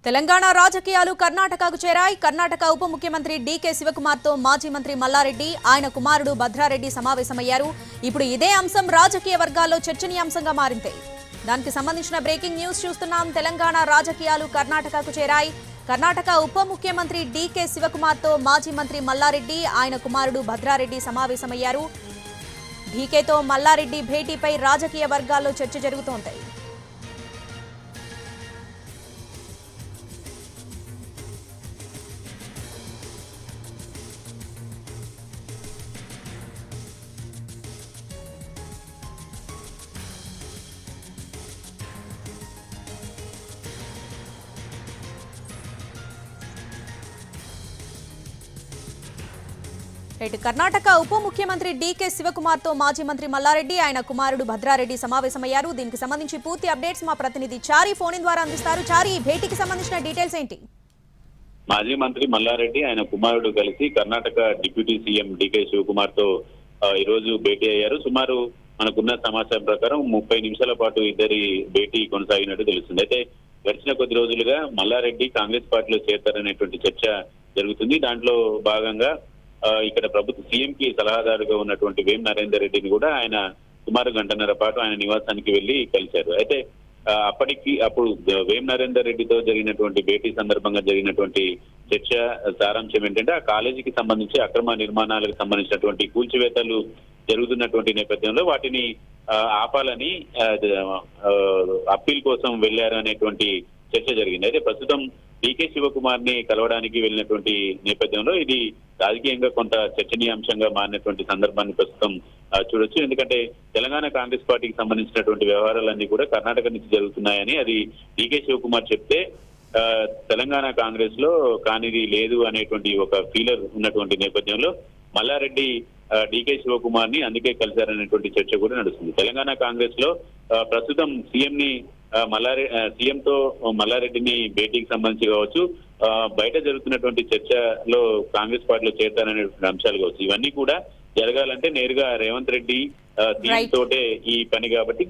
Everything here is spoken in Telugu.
తెలంగాణ రాజకీయాలు కర్ణాటకకు చేరాయి. కర్ణాటక ఉప ముఖ్యమంత్రి డీకే శివకుమార్ తో మాజీ మంత్రి మల్లారెడ్డి, ఆయన కుమారుడు భద్రారెడ్డి సమావేశమయ్యారు. ఇప్పుడు ఇదే అంశం రాజకీయ వర్గాల్లో చర్చనీయాంశంగా మారింది. దానికి సంబంధించిన బ్రేకింగ్ న్యూస్ చూస్తున్నాం. తెలంగాణ రాజకీయాలు కర్ణాటకకు చేరాయి. కర్ణాటక ఉప ముఖ్యమంత్రి డీకే శివకుమార్ తో మాజీ మంత్రి మల్లారెడ్డి, ఆయన కుమారుడు భద్రారెడ్డి సమావేశమయ్యారు. డీకేతో మల్లారెడ్డి భేటీపై రాజకీయ వర్గాల్లో చర్చ జరుగుతోంది. కర్ణాటక ఉప ముఖ్యమంత్రి డీకే శివకుమార్ తో మాజీ మంత్రి మల్లారెడ్డి, ఆయన కుమారుడు భద్రారెడ్డి సమావేశమయ్యారు. దీనికి సంబంధించి పూర్తి అప్డేట్స్ మా ప్రతినిధి చారి ఫోన్ ఇన్ ద్వారా అందిస్తారు. చారి, భేటీకి సంబంధించిన డీటెయిల్స్ ఏంటి? మాజీ మంత్రి మల్లారెడ్డి, ఆయన కుమారుడు కలిసి Karnataka deputy CM DK Shivakumar తో ఈ రోజు భేటీ అయ్యారు. సుమారు మనకున్న సమాచారం ప్రకారం 30 నిమిషాల పాటు ఇద్దరి భేటీ కొనసాగినట్టు తెలుస్తుంది. అయితే గడిచిన కొద్ది రోజులుగా మల్లారెడ్డి కాంగ్రెస్ పార్టీలో చేరతారనేటువంటి చర్చ జరుగుతుంది. దాంట్లో భాగంగా ఇక్కడ ప్రభుత్వ సీఎం కి సలహాదారుగా ఉన్నటువంటి వేం నరేందర్ రెడ్డిని కూడా ఆయన సుమారు గంటన్నర పాటు ఆయన నివాసానికి వెళ్లి కలిశారు. అయితే అప్పుడు వేం నరేందర్ రెడ్డితో జరిగినటువంటి భేటీ సందర్భంగా జరిగినటువంటి చర్చ సారాంశం ఏంటంటే, ఆ కాలేజీకి సంబంధించి అక్రమ నిర్మాణాలకు సంబంధించినటువంటి కూల్చివేతలు జరుగుతున్నటువంటి నేపథ్యంలో వాటిని ఆపాలని అప్పీల్ కోసం వెళ్లారు అనేటువంటి చర్చ జరిగింది. అయితే ప్రస్తుతం డీకే శివకుమార్ ని కలవడానికి వెళ్ళినటువంటి నేపథ్యంలో ఇది రాజకీయంగా కొంత చర్చనీయాంశంగా మారినటువంటి సందర్భాన్ని ప్రస్తుతం చూడొచ్చు. ఎందుకంటే తెలంగాణ కాంగ్రెస్ పార్టీకి సంబంధించినటువంటి వ్యవహారాలన్నీ కూడా కర్ణాటక నుంచి జరుగుతున్నాయని అది డీకే శివకుమార్ చెప్తే తెలంగాణ కాంగ్రెస్ లో కానిది లేదు అనేటువంటి ఒక ఫీలర్ ఉన్నటువంటి నేపథ్యంలో మల్లారెడ్డి డీకే శివకుమార్ ని అందుకే కలిశారనేటువంటి చర్చ కూడా నడుస్తుంది. తెలంగాణ కాంగ్రెస్ లో ప్రస్తుతం సీఎంతో మల్లారెడ్డిని భేటీకి సంబంధించి కావచ్చు, బయట జరుగుతున్నటువంటి చర్చలో కాంగ్రెస్ పార్టీలో చేరతారనేటువంటి అంశాలు కావచ్చు, ఇవన్నీ కూడా జరగాలంటే నేరుగా రేవంత్ రెడ్డి సీఎం తోటే ఈ పని కాబట్టి